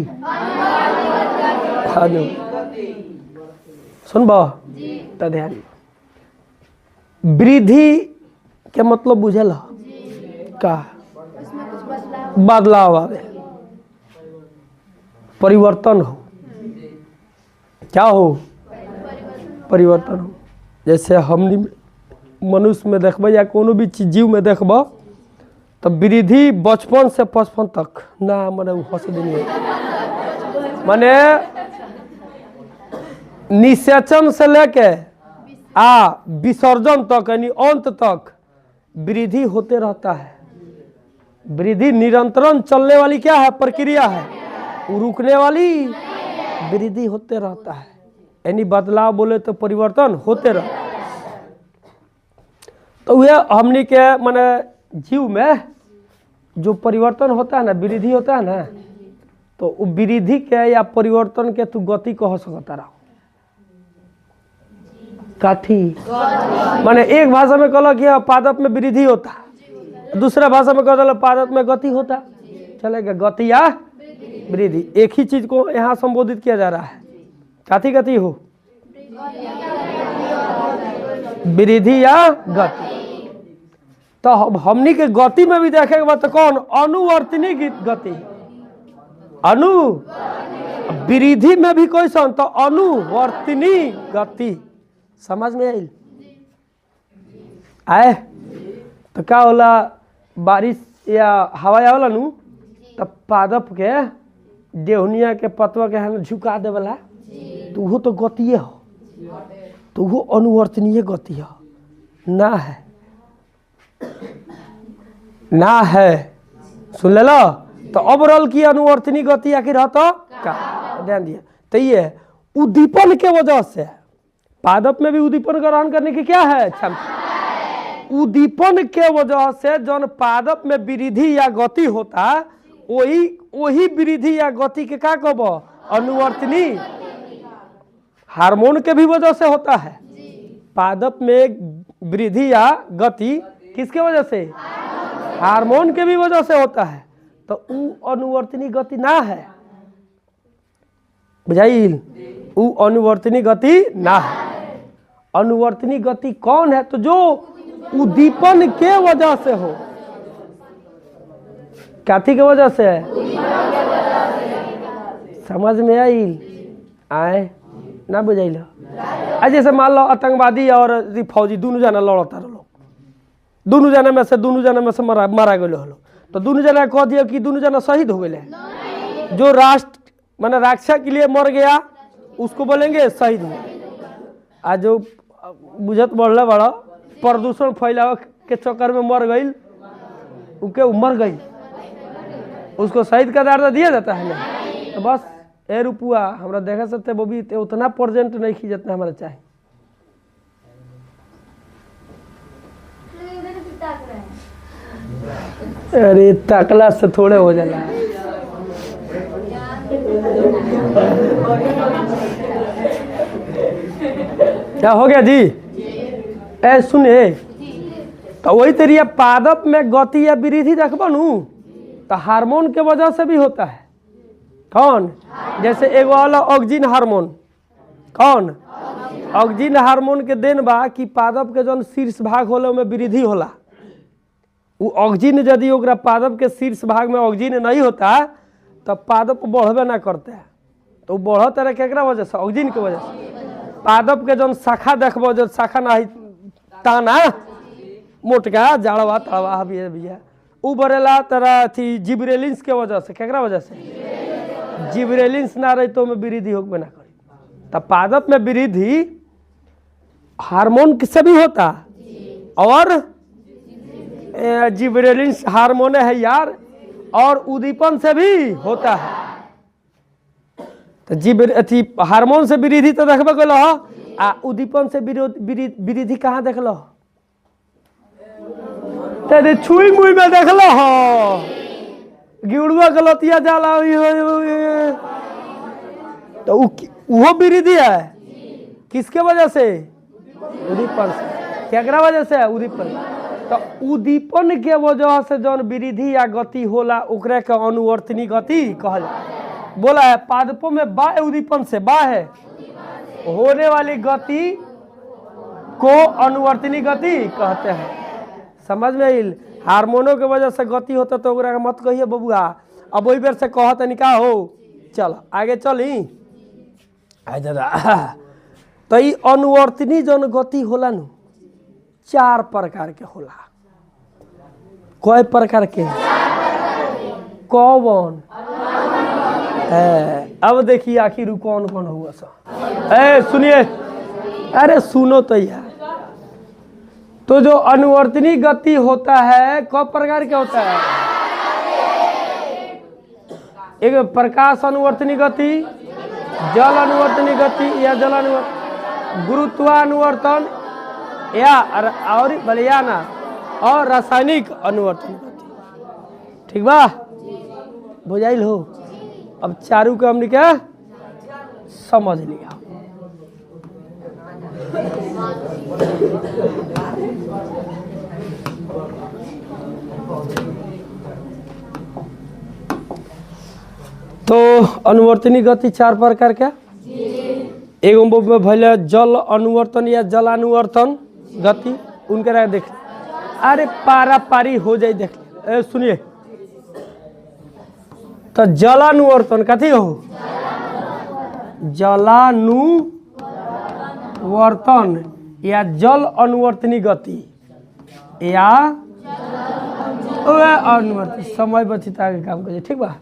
S1: सुन तो ध्यान वृद्धि के मतलब बुझल का बदलाव आवे परिवर्तन हो क्या हो परिवर्तन हो। जैसे हमनी मनुष्य में देखब या कोनो भी चीज जीव में देखब तो वृद्धि बचपन से 55 तक ना मने हंस दिन माने निषेचन से लेके विसर्जन तक यानी अंत तक वृद्धि होते रहता है। वृद्धि निरंतरण चलने वाली क्या है? प्रक्रिया है, वो रुकने वाली वृद्धि होते रहता है। यानी बदलाव बोले तो परिवर्तन होते रहता है। तो वह हमने के माने जीव में जो परिवर्तन होता है ना, वृद्धि होता है ना, तो वृद्धि के या परिवर्तन के तू गति कह सकता रहो। काठी माने एक भाषा में कहला कि पादप में वृद्धि होता, दूसरा भाषा में कहला पादप में गति होता, चलेगा गति या वृद्धि, एक ही चीज को यहाँ संबोधित किया जा रहा है। काठी गति हो, वृद्धि या गति। तो हमनी के गति में भी देखेगा बात तो कौन? अनुवर्तनी गति। अनु वृद्धि में भी कोई सन तो अनुवर्तनी गति। समझ में आई? आए तो क्या होला? बारिश या हवा आवला नु तो पादप के देहनिया के पतवा के हम झुका देवला, तो वो तो गति हो, तो वो अनुवर्तनीय गति हो ना है, ना है। सुन ले लो। तो अब रल की अनुवर्तनी गति आखिर हो तो का? ध्यान दिया। तो ये उद्दीपन के वजह से पादप में भी उद्दीपन ग्रहण करने की क्या है? क्षमता। उद्दीपन के वजह से जौन पादप में वृद्धि या गति होता, वही वृद्धि या गति के क्या कहब? अनुवर्तनी। हार्मोन के भी वजह से होता है। पादप में वृद्धि या गति किसके वजह से? हार्मोन के भी वजह से होता है। तो वो अनुवर्तनी गति ना है, बुझाइल? वो अनुवर्तनी गति ना है। अनुवर्तनी गति कौन है? तो जो उद्दीपन के वजह से हो। काथी के वजह से है? समझ में आई? आए ना बुझाइल? आज जैसे मान लो आतंकवादी और फौजी दोनों जना लड़ता रहो, दोनों जना में से मारा गए हलो, तो दोनों जना कह दिया कि दोनों जना शहीद हो गए। जो राष्ट्र माने रक्षा के लिए मर गया उसको बोलेंगे शहीद हुआ। आज जो बुझत बढ़ले बड़ा प्रदूषण फैलाव के चक्कर में मर गई, उनके मर गई, उसको शहीद का दर्जा दिया जाता है ना? तो बस ए रुपुआ हमरा देखा सकते वो भी उतना प्रेजेंट नहीं की जितना हमारा चाहिए। अरे तकला से थोड़े हो जाला। क्या हो गया जी? ए सुने, तो वही तरीका पादप में गति या वृद्धि देखबो नु तो हार्मोन के वजह से भी होता है। कौन? जैसे एगो वाला ऑक्सीजन हार्मोन। कौन? ऑक्सीजन हार्मोन के देन बा कि पादप के जौन शीर्ष भाग होला में वृद्धि होला। वो ऑक्सीजन यदि ओकरा पादप के शीर्ष भाग में ऑक्सीजन नहीं होता तो पादप बढ़बे ना करते हैं। तो बढ़त रहे केकरा वजह से? ऑक्सीजन के वजह से। पादप के जौन शाखा देखबो, जो शाखा ना ताना मोटका जाड़वा तड़वा भैया उ बढ़ेला तरह थी जिब्रेलिन्स के वजह से। केकरा वजह से? जिब्रेलिन्स ना रही तो में वृद्धि होबे ना करी। तब पादप में वृद्धि हार्मोन से भी होता और जिब्रेलिन्स हार्मोन है यार, और उद्दीपन से भी होता है। तो हार्मोन से वृद्धि तो देखबे कलो, आ उद्दीपन से वृद्धि कहाँ देखलो? तेरे छुई मुई में देखलो हो, गिड़ुआ गलतिया जाला तो वो वृद्धि है। किसके वजह से? उद्दीपन से। केकरा वजह से? उद्दीपन। तो उद्दीपन के वजह से जौन वृद्धि या गति होला ओकरा के अनुवर्तनी गति कहल बोला है। पादपों में बा उद्दीपन से बा है होने वाली गति को अनुवर्तनी गति कहते हैं। समझ में आइल? हार्मोनों के वजह से गति होता तो ओकरा मत कहिए बबुआ। अब वही बेर से कहत निका हो। चलो आगे चली। तो ये अनुवर्तनी जौन गति होला नु 4 प्रकार के होला। कई प्रकार के? कौन? अब देखिए आखिर कौन कौन हुआ सा। ए सुनिए, अरे सुनो तो यार। तो जो अनुवर्तनी गति होता है कब प्रकार का होता है? एक प्रकाश अनुवर्तनी गति, जल अनुवर्तनी गति या जल अनुवर्तन, गुरुत्वानुवर्तन या और बलियाना और रासायनिक अनुवर्तन गति। ठीक बा, बुझाइल हो? अब चारू को हमने क्या समझ लिया। तो अनुवर्तनी गति चार प्रकार का। एगो में भले जल अनुवर्तन या जलानुवर्तन गति, उनके देख। अरे पारा पारी हो जाए, देख। सुनिए, तो जलानुवर्तन कथी हो? जलानुवर्तन या जल अनुवर्तनी गति या अनुवर्तन। समय बचिता के काम कर, ठीक बा।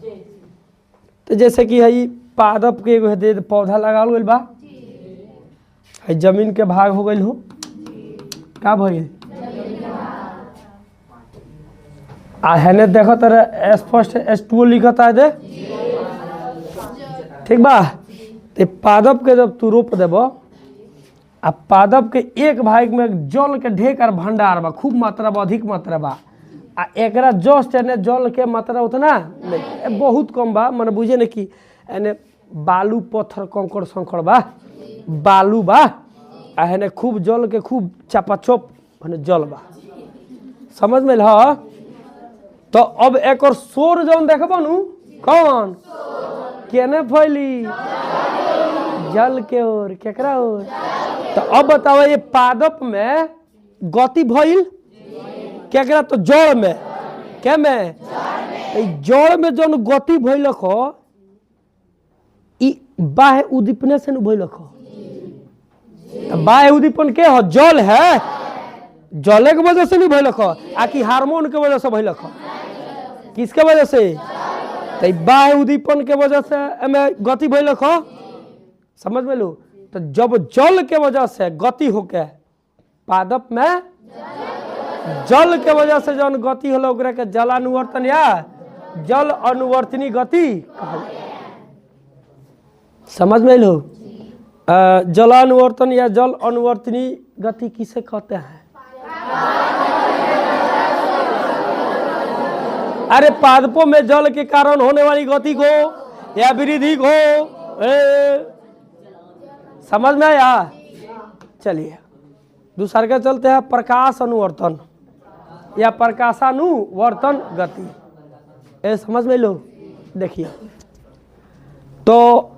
S1: तो जैसे कि है पादप के एगो दे पौधा लगाल गइल बा, है जमीन के भाग हो गइल हो, का भइल? हेने देखो तेरा स्पष्ट S2 लिखता है दे, ठीक बा। तो पादप के जब तू रोप देब, आ पादप के एक भाग में जल के ढेर भंडार बा, खूब मात्रा बा, अधिक मात्रा बा। आ एकरा जस्ट एने जल के मात्रा उतना नहीं, बहुत कम बा। मैंने बुझे न कि एने बालू पत्थर कंकड़ संकड़ बा, बालू बा, आ हेने खूब जल के खूब चापाचोप जल बा। समझ में ल? तो अब एक और शोर जौन देखबो नु, कौन केने फैली? जल के ओर, केकरा ओर? तो अब बताओ, ये पादप में गति भइल केकरा? तो जड़ में, क्या में? जड़ में जौन गति भइलक हो, बाह्य उद्दीपन से भइलक हो। बाह्य उद्दीपन के हो? जल है, जले के वजह से नहीं भइलक हो, आकि हार्मोन के वजह से भइलक हो? किसके वजह से? तो बाह्य उद्दीपन के वजह से में गति भइलक हो। समझ में लो? तो जब जल के वजह से गति होके पादप में, जल के वजह से जौन गति होला ओकरा के जलानुवर्तन या जल अनुवर्तनी गति कहल। समझ में लो? जलानुवर्तन या जल अनुवर्तनी गति किसे कहते हैं? अरे पादपों में जल के कारण होने वाली गति को या वृद्धि को, समझ में आया? चलिए दूसरा का चलते हैं, प्रकाश अनुवर्तन या प्रकाशानुवर्तन गति। ए समझ में लो? देखिए, तो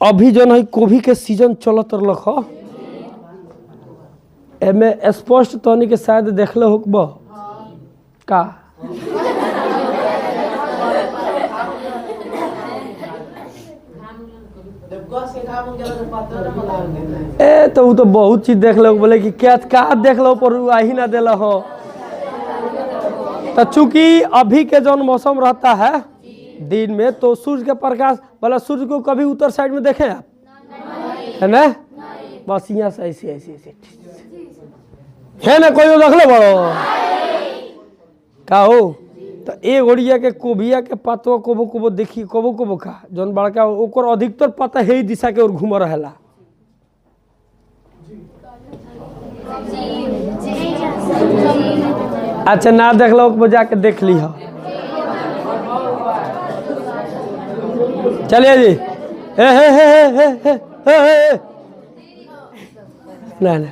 S1: अभी जो है कोभी के सीजन चलत रख हो, एमे स्पष्ट तनी के शायद देखले होकबो का। ए तो वो तो बहुत चीज देख लो, बोले कि क्या देख लो पर वही ना देला हो। तो चूंकि अभी के जो मौसम रहता है दिन में, तो सूर्य के प्रकाश वाला सूर्य को कभी उत्तर साइड में देखे आप? है ना? बस यहाँ से ऐसे ऐसे ऐसे है ना? कोई देख लो बड़ो का हो? तो एक ओडिया के कोबिया के पतवा कोबो कोबो देखी, कोबो कोबो का जौन बड़का ओकर अधिकतर पता है दिशा के ओर घूम रहेला। अच्छा ना देख लो, जाके देख ली हो। चलिए जी, नहीं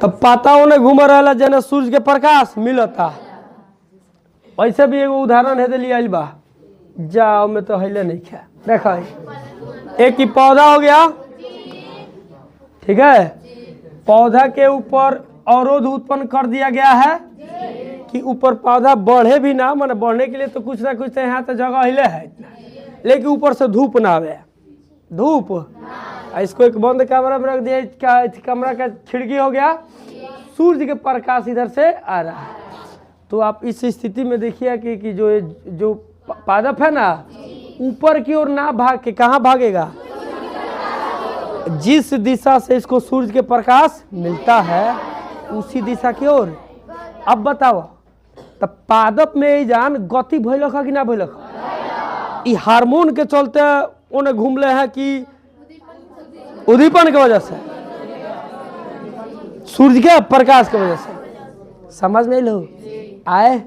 S1: तो पताओं ने घूम रहा जने सूर्य के प्रकाश मिलता। वैसे भी एगो उदाहरण है लिया बा, जाओ में तो हिले नहीं क्या देखा। एक ही पौधा हो गया, ठीक है, पौधा के ऊपर अवरोध उत्पन्न कर दिया गया है कि ऊपर पौधा बढ़े भी ना, माने बढ़ने के लिए तो कुछ ना कुछ यहाँ तो जगह हिले है, लेकिन ऊपर से धूप ना आवे। धूप इसको एक बंद कमरा में रख दिया, कमरा का खिड़की हो गया, सूर्य के प्रकाश इधर से आ रहा है। तो आप इस स्थिति में देखिए कि जो पादप है ना, ऊपर की ओर ना भाग के कहाँ भागेगा? जिस दिशा से इसको सूरज के प्रकाश मिलता है उसी दिशा की ओर। अब बताओ तो पादप में ई जान गति भइलक है कि ना भइलक? ई हार्मोन के चलते उन्हें घूमले हैं कि उद्दीपन के वजह से, सूरज के प्रकाश के वजह से? समझ में लो आए?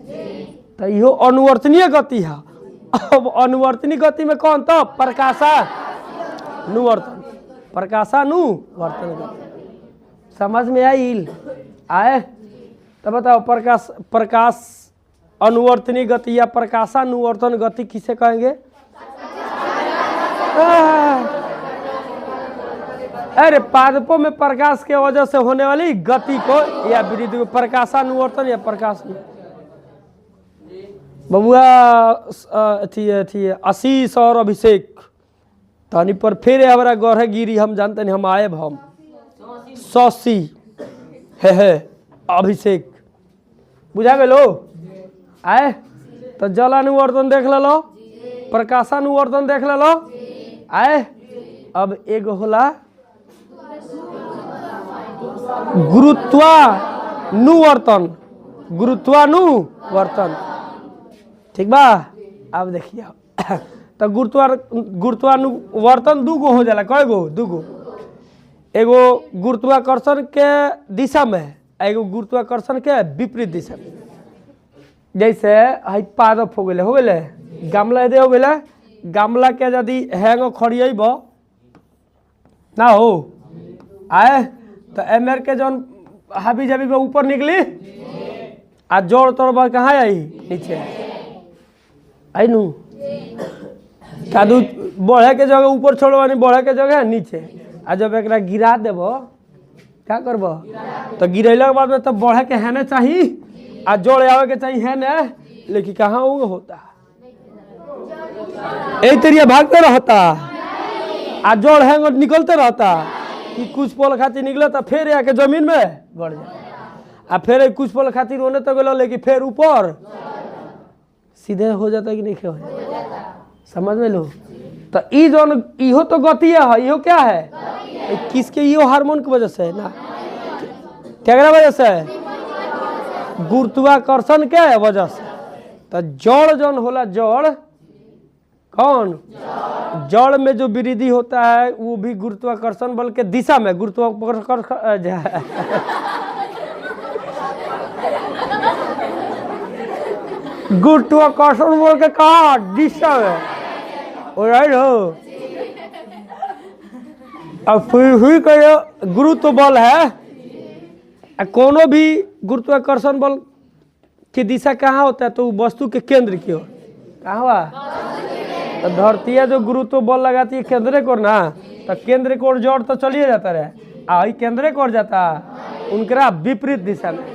S1: तो यो अनुवर्तनीय गति है। अब अनुवर्तनीय गति में कौन? तो प्रकाशानुवर्तन, प्रकाशानुवर्तन गति। समझ में आई आए? तो बताओ प्रकाश अनुवर्तनीय गति या प्रकाशानुवर्तन गति किसे कहेंगे? अरे पादपों में प्रकाश के वजह से होने वाली गति को या वृद्धि को प्रकाशानुवर्तन या प्रकाश। बबुआ थी आशीष और अभिषेक तनी पर फिर हमारा गढ़े गिरी, हम जानते नहीं, हम आए हम सौसी है अभिषेक बुझा गए लो आए? तो जलानुवर्तन देख लो, प्रकाशानुवर्तन देख लो आए? अब एक होला गुरुत्वानुवर्तन, गुरुत्वानुवर्तन, ठीक बा? अब देखिए तो गुरुत्वानुवर्तन दूगो हो जाला। कई गो? दूगो। एगो गुरुत्वाकर्षण के दिशा में, एगो गुरुत्वाकर्षण के विपरीत दिशा में। जैसे हई पादप हो गए गमला दे हो गए, गमला के यदि हैंगो खड़ियब ना हो आए तो एमर के जौन हाबी जाबी में ऊपर निकली आ जोड़ तोड़ कहाँ आई? नीचे आई नू। कादू बढ़े के जगह ऊपर छोड़वानी, बढ़े के जगह नीचे। आ जब एक गिरा देव क्या करब? तो गिरैला के बाद में तो बढ़े के हैने चाहिए आ जोड़ आवे के चाहिए है ना, लेकिन कहाँ होता एक तरिया भागते रहता आ जोड़ है निकलते रहता कि कुछ पल खातिर निकले तो फिर आके जमीन में गड़ जाए आ फिर कुछ पल खातिर होने तो गलो, लेकिन फिर ऊपर सीधे हो जाता कि नहीं हो जाता? समझ में लो? तो ई जोन इहो तो गति है, इहो क्या है? किसके? इहो हार्मोन की वजह से है ना। क्या वजह से? गुरुत्वाकर्षण के वजह से। तो जड़ जोन होला, जड़ कौन? जड़ में जो वृद्धि होता है वो भी गुरुत्वाकर्षण बल के दिशा में, गुरुत्वाकर्षण बल के कहा? दिशा में। राइट हो? अब फिर का गुरुत्व बल है, कोनो भी गुरुत्वाकर्षण बल की दिशा कहाँ होता है? तो वस्तु के केंद्र की ओर। कहाँ हुआ? तो धरती जो गुरुत्व बल लगाती है केंद्र को ना, तो केंद्र को जोड़ तो चलिए जाता रहे, आई केंद्र को जाता उनका विपरीत दिशा में।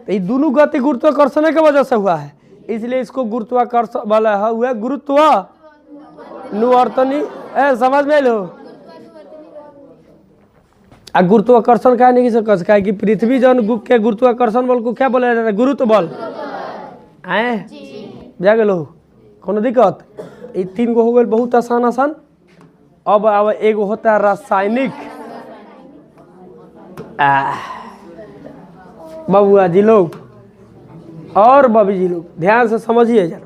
S1: तो ये दोनों गति गुरुत्वाकर्षण के वजह से हुआ है, इसलिए इसको गुरुत्वाकर्षण वाला हुआ गुरुत्वानुवर्तनी। समझ में लो? गुरुत्वाकर्षण का नहीं कर सका कि पृथ्वी जन के गुरुत्वाकर्षण बल को क्या बोला जाता है? गुरुत्व बल। आए जा गलो कोनो दिक्कत? ये तीन गो हो गए बहुत आसान आसान। अब एगो होता है रासायनिक। बबुआ जी लोग और बबी जी लोग ध्यान से समझिए जरा।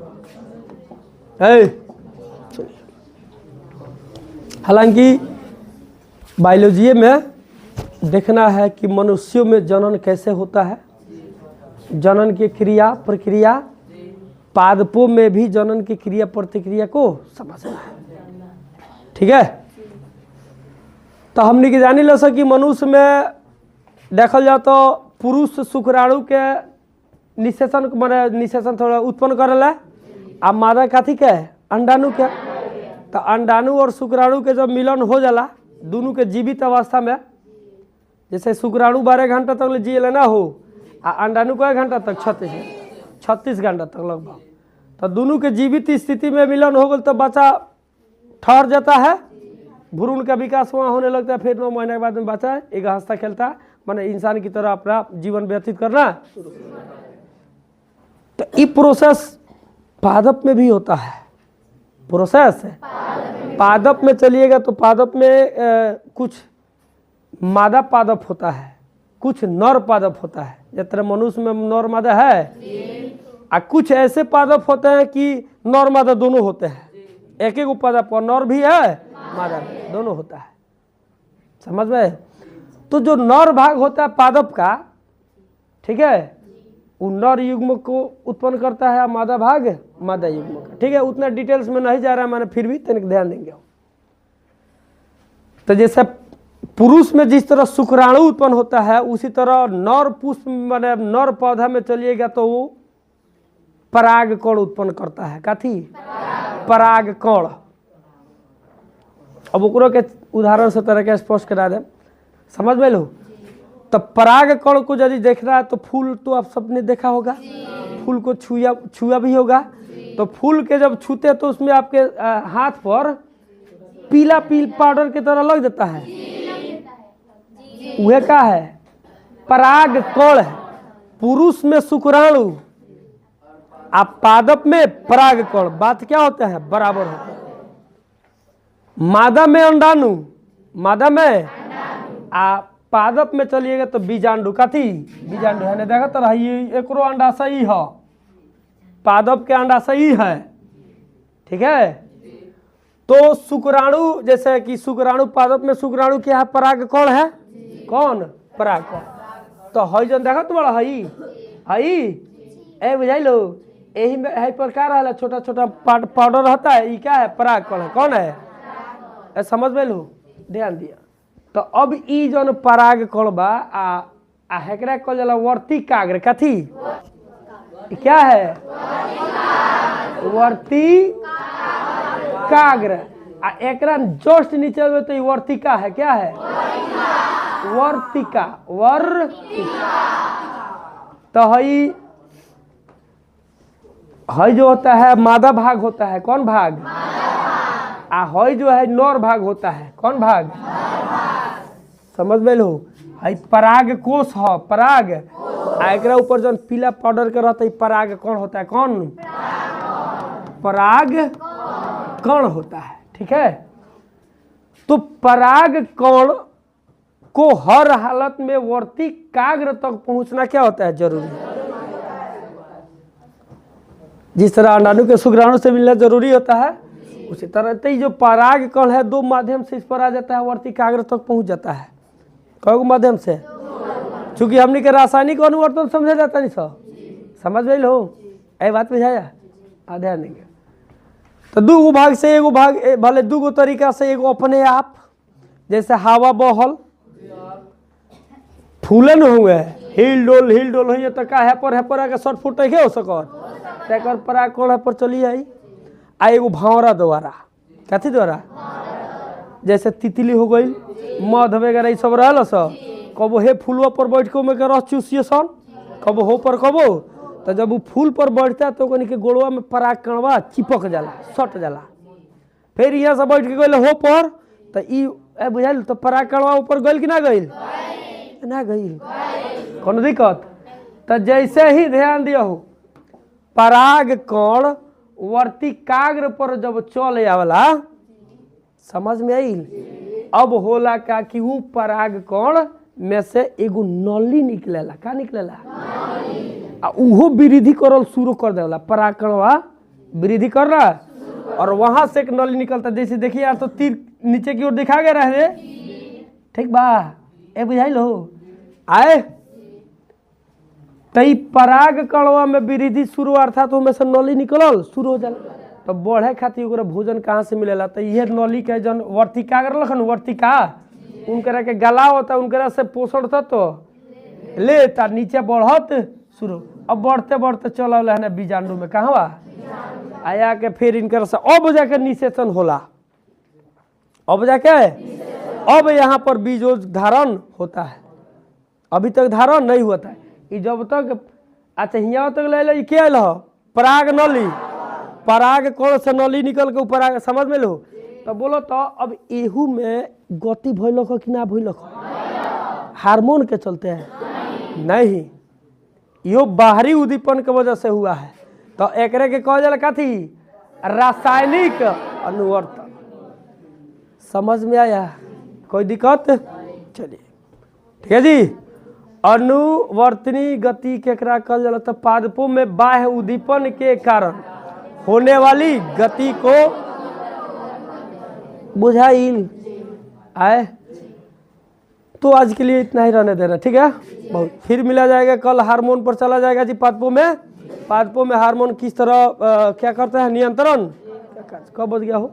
S1: हालांकि बायोलॉजी में देखना है कि मनुष्यों में जनन कैसे होता है, जनन की क्रिया प्रक्रिया, पादपों में भी जनन की क्रिया प्रतिक्रिया को समझना है। ठीक है? तो हमने की जानी लो कि मनुष्य में देखल जाए तो पुरुष शुक्राणु के निषेचन माने निषेचन थोड़ा उत्पन्न करेला आ मादा कथी के? अंडाणु के। तो अंडाणु और शुक्राणु के जब मिलन हो जाला दोनों के जीवित अवस्था में, जैसे शुक्राणु 12 घंटा तक जिये ना हो आ अंडाणु को 1 घंटा तक 36 घंटा तक लगभग, तो दोनों के जीवित स्थिति में मिलन हो गल तो बच्चा ठहर जाता है, भ्रूण का विकास वहाँ होने लगता है। फिर 9 महीने के बाद में बच्चा एक हंसता खेलता माने इंसान की तरह अपना जीवन व्यतीत करना। तो ये प्रोसेस पादप में भी होता है। प्रोसेस है। पादप में चलिएगा तो पादप में कुछ मादा पादप होता है, कुछ नर पादप होता है। जितना मनुष्य में नर मादा है, और कुछ ऐसे पादप होते हैं कि नर मादा दोनों होते हैं। एक एक पादप पर नर भी है, मादा भी, दोनों होता है। समझ में? तो जो नर भाग होता है पादप का, ठीक है, वो नर युग्म को उत्पन्न करता है, मादा भाग मादा युग्म का। ठीक है, उतना डिटेल्स में नहीं जा रहा है, मैंने फिर भी तनिक ध्यान देंगे। तो जैसे पुरुष में जिस तरह शुक्राणु उत्पन्न होता है, उसी तरह नर पुष्प माने नर पौधा में चलिएगा तो वो पराग कण उत्पन्न करता है। काथी? पराग कण। अब ओकरो के उदाहरण से तरह के स्पष्ट करा दे, समझ में लो। तो पराग कण को यदि देख रहा है तो फूल तो आप सबने देखा होगा, फूल को छुआ भी होगा। तो फूल के जब छूते तो उसमें आपके हाथ पर पीला पाउडर की तरह लग जाता है, वह क्या है? पराग कण है। पुरुष में शुक्राणु, आप पादप में पराग कण, बात क्या होता है? बराबर होता है। मादा में अंडाणु, मादा में आप पादप में चलिएगा तो बीजांडु। काथी? बीजांडु है। देखा तो रही एकरो अंडा सही है, पादप के अंडा सही है। ठीक है, तो शुक्राणु, जैसे कि शुक्राणु पादप में शुक्राणु क्या है? पराग कण है। कौन? पराग कण। तो हई जन देखा तो बड़ा हई ए बुझाई लो, यही में है प्रकार है, छोटा छोटा पाउडर रहता है, ये क्या है? पराग कण है। कौन है? समझ में लो, ध्यान दिया। तो अब ई जन पराग कण बा आ हेकरा कहल जाला वर्तिकाग्र। कथी? क्या है? वर्तिकाग्र। आ एकरा जस्ट नीचे में तो वर्तिका है। क्या है? वर्तिका। तो हई जो होता है मादा भाग होता है। कौन भाग? आ हई जो है नर भाग होता है। कौन भाग? समझ में लो, हई पराग कोष है। पराग एकरा ऊपर जन पीला पाउडर के रहता है, पराग कण होता है। कौन? पराग कण होता है। ठीक है, तो पराग कण को हर हालत में वर्तिकाग्र तक पहुंचना क्या होता है? जरूरी। जिस तरह अंडाणु के शुक्राणु से मिलना जरूरी होता है, उसी तरह तो जो पराग कण है, दो माध्यम से इस पर आ जाता है, वर्तिकाग्र तक पहुंच जाता है। कौन माध्यम से? चूंकि हमने के रासायनिक अनुवर्तन समझा जाता नहीं सब, समझ गई लो, ए बात बुझाया? ध्यान देंगे। तो दो भाग से एगो भाग, भले दो तरीका से, एगो अपने आप, जैसे हवा बहल फूलन हुए, हिल डोल हुई, तो का है पर आके शॉर्ट फुट हो सकत, तेकर पराग कण पर चली आई। आ एगो भावरा द्वारा, कथी द्वारा? जैसे तितली हो गई, मध वगैरह ये सब रहल सब, कबो हे फूलवा पर बैठ के में रस चूसिए सन, कबो हो पर कबो। तो जब वो फूल पर बैठता है तो कहीं के गोड़वा में पराग कणवा चिपक जाला, सट जाला। फिर यहाँ से बैठ के गए हो पर, तो ई बुझाइल, तो पराग कणवा ऊपर गइल कि ना गइल? ना गइल। कौन दिक्कत? तो जैसे ही ध्यान दिया हो, पराग कण वर्तिकाग्र पर जब चल आवला, समझ में आइल? अब होला का कि वो पराग कण में से एगो नली निकलेला। का निकलेला? आ उहो वृद्धि करल शुरू कर देला। पराग कणवा वृद्धि कर रहा, और वहां से एक नली निकलता। जैसे देखिए यार, तो तीर नीचे की ओर दिखा गया रहे, ठीक बा? ए बुझाइल हो आए? तई पराग कणवा में वृद्धि शुरू, अर्थात उनमें से नली निकलल शुरू हो जाला। तो बढ़े खातिर ओकरा भोजन कहाँ से मिलेला? तो यह नली के जन वर्तिकाग्र लखन, वर्तिका उनकरा के गला होता, उनकरा से पोषण तत्व लेता, नीचे बढ़त शुरू। अब बढ़ते बढ़ते चल है ना बीजांडु में, कहाँ आया के फिर इनकर से अब जाके निषेचन होला। अब जाके अब यहाँ पर बीजोज धारण होता है। अभी तक धारण नहीं होता है। ये जब तक, अच्छा यहाँ तक ले लो, क्या लो? पराग नली, पराग कण से नली निकल के ऊपर, समझ में लो। तो बोलो तो अब एहू में गति भइल कि ना भइल? हार्मोन के चलते हैं? नहीं, यो बाहरी उद्दीपन के वजह से हुआ है। तो एकरे के कहल जाला कथी? रासायनिक अनुवर्तन। समझ में आया? कोई दिक्कत? चलिए ठीक है जी। अनुवर्तनी गति केकरा कहल जाला? तो पादपों में बाह्य उद्दीपन के कारण होने वाली गति को बुझाइल आए। तो आज के लिए इतना ही रहने देना, ठीक है। बहुत फिर मिला जाएगा कल, हार्मोन पर चला जाएगा जी। पादपों में हार्मोन किस तरह क्या करते हैं, नियंत्रण। कब बज गया हो?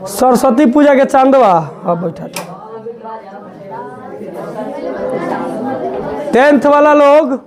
S1: सरस्वती पूजा के चांदवा। हाँ बैठा। 10th वाला लोग